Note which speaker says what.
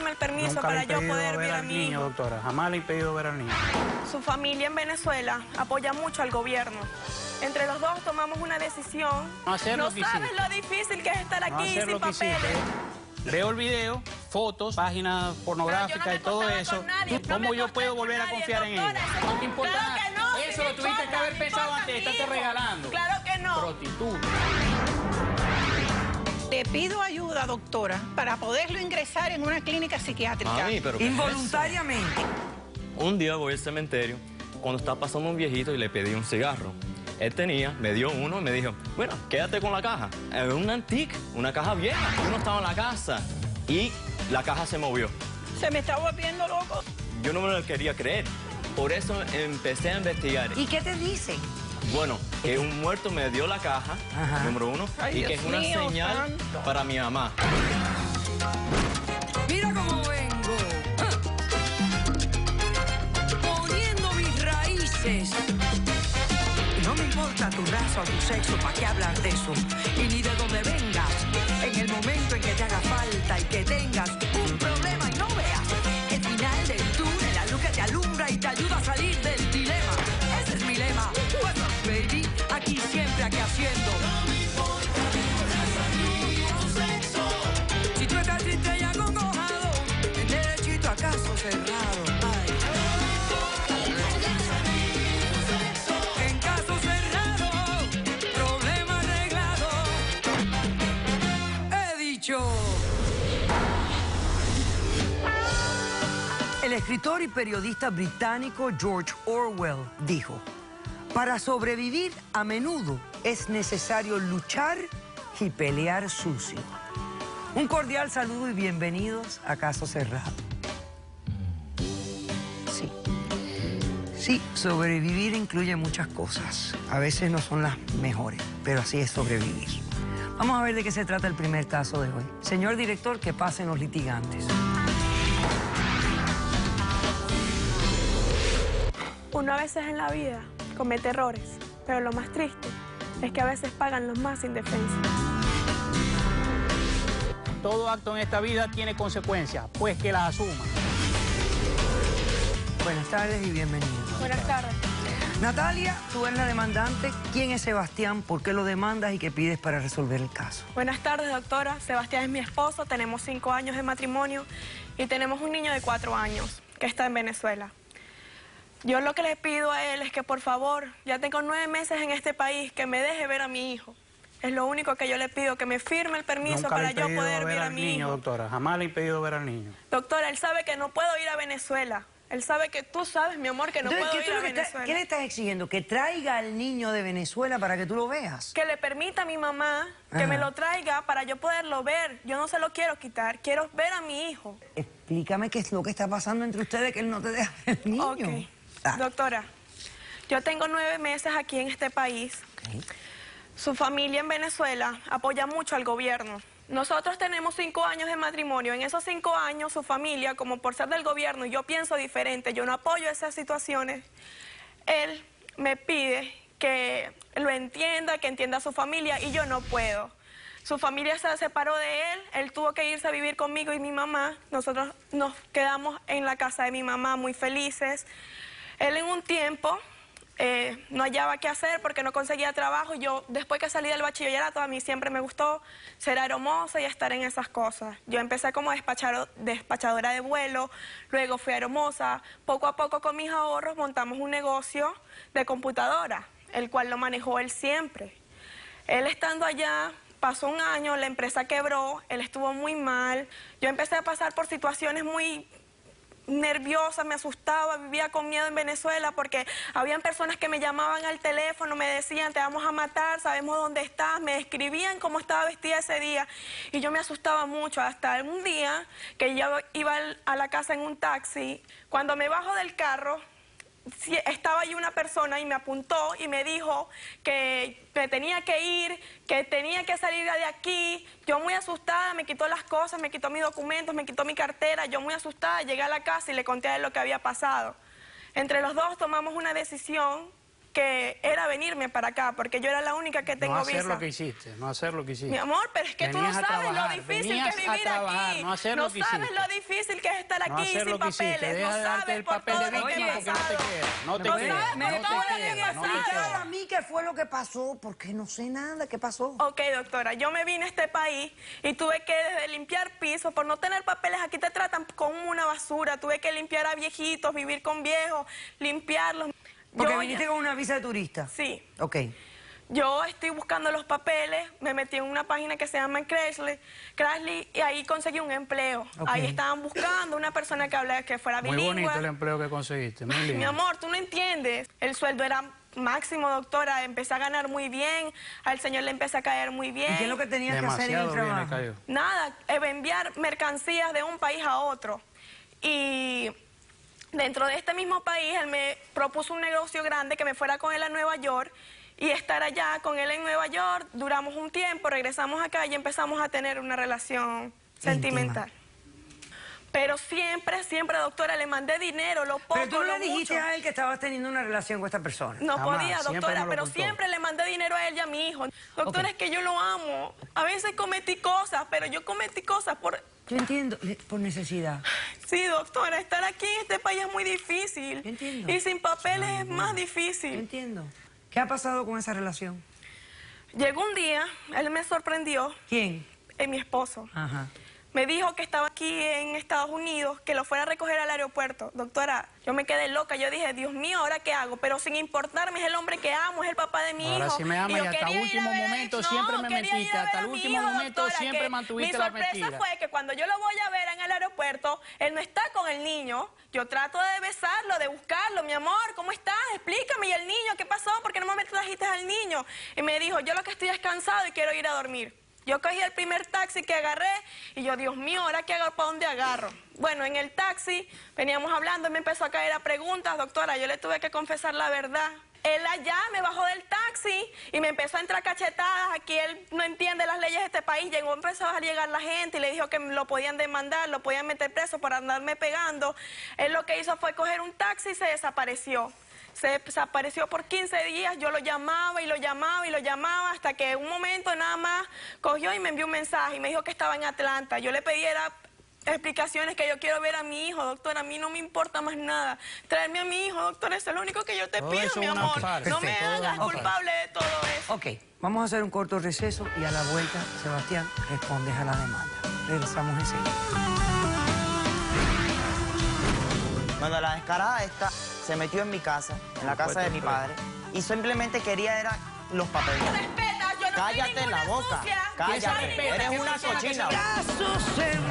Speaker 1: firme el permiso para yo poder ver a mi hijo.
Speaker 2: Doctora, jamás le he impedido ver al niño.
Speaker 1: Su familia en Venezuela apoya mucho al gobierno. Entre los dos tomamos una decisión. No sabes lo difícil que es estar aquí sin papeles.
Speaker 2: Veo el video, fotos, páginas pornográficas y todo eso. ¿Cómo yo puedo volver a confiar en ella?
Speaker 1: No importa nada.
Speaker 2: Eso lo tuviste que haber pensado antes de estarte regalando.
Speaker 1: Claro que no.
Speaker 2: Prostituta.
Speaker 3: Te pido ayuda, doctora, para poderlo ingresar en una clínica psiquiátrica.
Speaker 4: Mami, ¿pero qué es
Speaker 5: involuntariamente.
Speaker 4: eso? Un día voy al cementerio cuando estaba pasando un viejito y le pedí un cigarro. Él me dio uno y me dijo, bueno, quédate con la caja. Es una antique, una caja vieja. Yo no estaba en la casa y la caja se movió.
Speaker 3: Se me está volviendo loco.
Speaker 4: Yo no me lo quería creer. Por eso empecé a investigar.
Speaker 5: ¿Y qué te dicen?
Speaker 4: Bueno, que un muerto me dio la caja, número uno,
Speaker 3: Ay,
Speaker 4: y que
Speaker 3: Dios
Speaker 4: es una
Speaker 3: mío,
Speaker 4: señal
Speaker 3: santo.
Speaker 4: para mi mamá.
Speaker 5: Mira cómo vengo. Poniendo mis raíces. Y no me importa tu raza o tu sexo, ¿para qué hablar de eso? Y ni de dónde vengas. En el momento en que te haga falta y que tengas un problema y no veas el final del túnel, la luz que te alumbra y te ayuda a salir del dilema. Ese es mi lema. What's up, baby? Aquí siempre, aquí haciendo. Si tú estás triste y acongojado, el derechito a caso cerrado. Ay. En caso cerrado, problema arreglado. He dicho. El escritor y periodista británico George Orwell dijo: para sobrevivir a menudo es necesario luchar y pelear sucio. Un cordial saludo y bienvenidos a Caso Cerrado. Sí, sobrevivir incluye muchas cosas. A veces no son las mejores, pero así es sobrevivir. Vamos a ver de qué se trata el primer caso de hoy. Señor director, que pasen los litigantes.
Speaker 1: Uno a veces en la vida comete errores, pero lo más triste es que a veces pagan los más indefensos.
Speaker 2: Todo acto en esta vida tiene consecuencias, pues que las asuma.
Speaker 5: Buenas tardes y bienvenidos.
Speaker 1: Buenas tardes.
Speaker 5: Natalia, tú eres la demandante. ¿Quién es Sebastián? ¿Por qué lo demandas y qué pides para resolver el caso?
Speaker 1: Buenas tardes, doctora. Sebastián es mi esposo, tenemos 5 años de matrimonio y tenemos un niño de 4 años que está en Venezuela. Yo lo que le pido a él es que, por favor, ya tengo 9 meses en este país, que me deje ver a mi hijo. Es lo único que yo le pido, que me firme el permiso para yo poder ver a mi hijo.
Speaker 2: Doctora, jamás le he impedido ver al niño.
Speaker 1: Doctora, él sabe que no puedo ir a Venezuela. Él sabe que tú sabes, mi amor, que no
Speaker 5: Entonces,
Speaker 1: puedo ir a Venezuela.
Speaker 5: ¿qué le estás exigiendo? ¿Que traiga al niño de Venezuela para que tú lo veas?
Speaker 1: Que le permita a mi mamá que me lo traiga para yo poderlo ver. Yo no se lo quiero quitar, quiero ver a mi hijo.
Speaker 5: Explícame qué es lo que está pasando entre ustedes, que él no te deja ver al niño.
Speaker 1: Ok. Doctora, yo tengo 9 meses aquí en este país. Su familia en Venezuela apoya mucho al gobierno. Nosotros tenemos 5 años de matrimonio. En esos 5 años, su familia, como por ser del gobierno, yo pienso diferente, yo no apoyo esas situaciones. Él me pide que lo entienda, que entienda a su familia, y yo no puedo. Su familia se separó de él tuvo que irse a vivir conmigo y mi mamá. Nosotros nos quedamos en la casa de mi mamá muy felices. Él en un tiempo no hallaba qué hacer porque no conseguía trabajo. Yo, después que salí del bachillerato, a mí siempre me gustó ser aeromoza y estar en esas cosas. Yo empecé como despachadora de vuelo, luego fui aeromoza. Poco a poco con mis ahorros montamos un negocio de computadora, el cual lo manejó él siempre. Él estando allá, pasó un año, la empresa quebró, él estuvo muy mal. Yo empecé a pasar por situaciones muy nerviosa, me asustaba, vivía con miedo en Venezuela porque habían personas que me llamaban al teléfono, me decían, te vamos a matar, sabemos dónde estás, me describían cómo estaba vestida ese día y yo me asustaba mucho, hasta un día que yo iba a la casa en un taxi, cuando me bajo del carro, estaba ahí una persona y me apuntó y me dijo que me tenía que ir, que tenía que salir de aquí. Yo muy asustada, me quitó las cosas, me quitó mis documentos, me quitó mi cartera. Yo muy asustada llegué a la casa y le conté a él lo que había pasado. Entre los dos tomamos una decisión que era venirme para acá, porque yo era la única que tengo visa.
Speaker 2: No hacer lo que hiciste, no hacer lo que hiciste.
Speaker 1: Mi amor, pero es que tú no sabes lo difícil que es vivir aquí.
Speaker 2: No hacer lo que
Speaker 1: sabes
Speaker 2: hiciste.
Speaker 1: lo difícil que es estar aquí
Speaker 2: hacer
Speaker 1: sin
Speaker 2: lo que hiciste.
Speaker 1: papeles.
Speaker 2: Deja
Speaker 1: No
Speaker 2: de darte
Speaker 1: sabes
Speaker 2: el
Speaker 1: por
Speaker 2: papel
Speaker 1: todo
Speaker 2: de
Speaker 1: lo que
Speaker 2: víctima
Speaker 1: he
Speaker 2: porque no te
Speaker 1: pasado.
Speaker 2: queda. No te
Speaker 1: No
Speaker 2: queda.
Speaker 1: sabes
Speaker 2: No
Speaker 1: por
Speaker 2: te
Speaker 1: todo lo que
Speaker 2: queda.
Speaker 1: he
Speaker 2: No te
Speaker 1: pasado.
Speaker 2: queda.
Speaker 6: A mí qué fue lo que pasó, porque no sé nada. ¿Qué pasó?
Speaker 1: Ok, doctora, yo me vine a este país y tuve que desde limpiar pisos, por no tener papeles, aquí te tratan como una basura. Tuve que limpiar a viejitos, vivir con viejos, limpiarlos.
Speaker 6: Porque
Speaker 1: Yo
Speaker 6: viniste
Speaker 1: ya-
Speaker 6: con una visa de turista.
Speaker 1: Sí.
Speaker 6: Ok.
Speaker 1: Yo estoy buscando los papeles, me metí en una página que se llama Craigslist y ahí conseguí un empleo.
Speaker 6: Ok.
Speaker 1: Ahí estaban buscando una persona que fuera
Speaker 2: Muy
Speaker 1: bilingüe.
Speaker 2: bonito el empleo que conseguiste, muy lindo.
Speaker 1: Mi amor, tú no entiendes. El sueldo era máximo, doctora. Empecé a ganar muy bien. Al señor le empecé a caer muy bien.
Speaker 6: ¿Y qué es lo que tenías que hacer en el
Speaker 2: Demasiado bien le
Speaker 6: trabajo?
Speaker 2: cayó.
Speaker 1: Nada, enviar mercancías de un país a otro. Y dentro de este mismo país, él me propuso un negocio grande que me fuera con él a Nueva York y estar allá con él en Nueva York. Duramos un tiempo, regresamos acá y empezamos a tener una relación sentimental. Pero siempre, doctora, le mandé dinero, lo poco,
Speaker 6: Pero tú no
Speaker 1: lo
Speaker 6: le dijiste
Speaker 1: mucho.
Speaker 6: a él que estabas teniendo una relación con esta persona.
Speaker 1: No
Speaker 2: Jamás,
Speaker 1: podía,
Speaker 2: siempre
Speaker 1: doctora,
Speaker 2: no lo
Speaker 1: pero
Speaker 2: ocultó.
Speaker 1: siempre le mandé dinero a él y a mi hijo. Doctora,
Speaker 6: Ok.
Speaker 1: es que yo lo amo. A veces cometí cosas, pero yo cometí cosas por...
Speaker 6: Yo entiendo, por necesidad.
Speaker 1: Sí, doctora, estar aquí en este país es muy difícil.
Speaker 6: Yo entiendo.
Speaker 1: Y sin papeles es más
Speaker 6: Yo
Speaker 1: difícil.
Speaker 6: entiendo. ¿Qué ha pasado con esa relación?
Speaker 1: Llegó un día, él me sorprendió,
Speaker 6: ¿Quién?
Speaker 1: mi esposo.
Speaker 6: Ajá.
Speaker 1: Me dijo que estaba aquí en Estados Unidos, que lo fuera a recoger al aeropuerto. Doctora, yo me quedé loca. Yo dije, Dios mío, ¿ahora qué hago? Pero sin importarme, es el hombre que amo, es el papá de mi
Speaker 2: Ahora
Speaker 1: hijo.
Speaker 2: sí me ama
Speaker 1: yo
Speaker 2: y hasta
Speaker 1: quería ir
Speaker 2: último
Speaker 1: a ver
Speaker 2: momento
Speaker 1: no,
Speaker 2: siempre me
Speaker 1: quería ir
Speaker 2: mentiste.
Speaker 1: a ver
Speaker 2: Hasta
Speaker 1: a
Speaker 2: el
Speaker 1: mi
Speaker 2: último
Speaker 1: hijo,
Speaker 2: momento
Speaker 1: doctora,
Speaker 2: siempre
Speaker 1: que
Speaker 2: mantuviste la mentira.
Speaker 1: Mi sorpresa fue que cuando yo lo voy a ver en el aeropuerto, él no está con el niño. Yo trato de besarlo, de buscarlo. Mi amor, ¿cómo estás? Explícame. ¿Y el niño qué pasó? ¿Por qué no me trajiste al niño? Y me dijo, yo lo que estoy es cansado y quiero ir a dormir. Yo cogí el primer taxi que agarré y yo, Dios mío, ¿ahora qué hago? ¿Para dónde agarro? Bueno, en el taxi veníamos hablando y me empezó a caer a preguntas, doctora. Yo le tuve que confesar la verdad. Él allá me bajó del taxi y me empezó a entrar cachetadas. Aquí él no entiende las leyes de este país. Empezó a llegar la gente y le dijo que lo podían demandar, lo podían meter preso por andarme pegando. Él lo que hizo fue coger un taxi y se desapareció. Se desapareció por 15 días, yo lo llamaba y lo llamaba y lo llamaba hasta que un momento nada más cogió y me envió un mensaje y me dijo que estaba en Atlanta. Yo le pedí explicaciones, que yo quiero ver a mi hijo, doctora, a mí no me importa más nada. Traerme a mi hijo, doctora, eso es lo único que yo te
Speaker 2: Todo
Speaker 1: pido,
Speaker 2: eso
Speaker 1: mi
Speaker 2: es una
Speaker 1: amor.
Speaker 2: farsa.
Speaker 1: No me
Speaker 6: Perfecto.
Speaker 1: hagas
Speaker 6: Ok.
Speaker 1: culpable de todo eso.
Speaker 6: Ok, vamos a hacer un corto receso y a la vuelta, Sebastián, respondes a la demanda. Regresamos enseguida.
Speaker 7: Bueno, la descarada esta se metió en mi casa, en la casa de mi padre, y simplemente quería era los papeles.
Speaker 1: Respeta, yo no soy
Speaker 7: Cállate
Speaker 1: ninguna
Speaker 7: la boca,
Speaker 1: sucia.
Speaker 7: cállate,
Speaker 1: Yo soy
Speaker 7: eres
Speaker 1: ninguna
Speaker 7: una
Speaker 1: sucia.
Speaker 7: cochina.
Speaker 6: Caso Sebastián.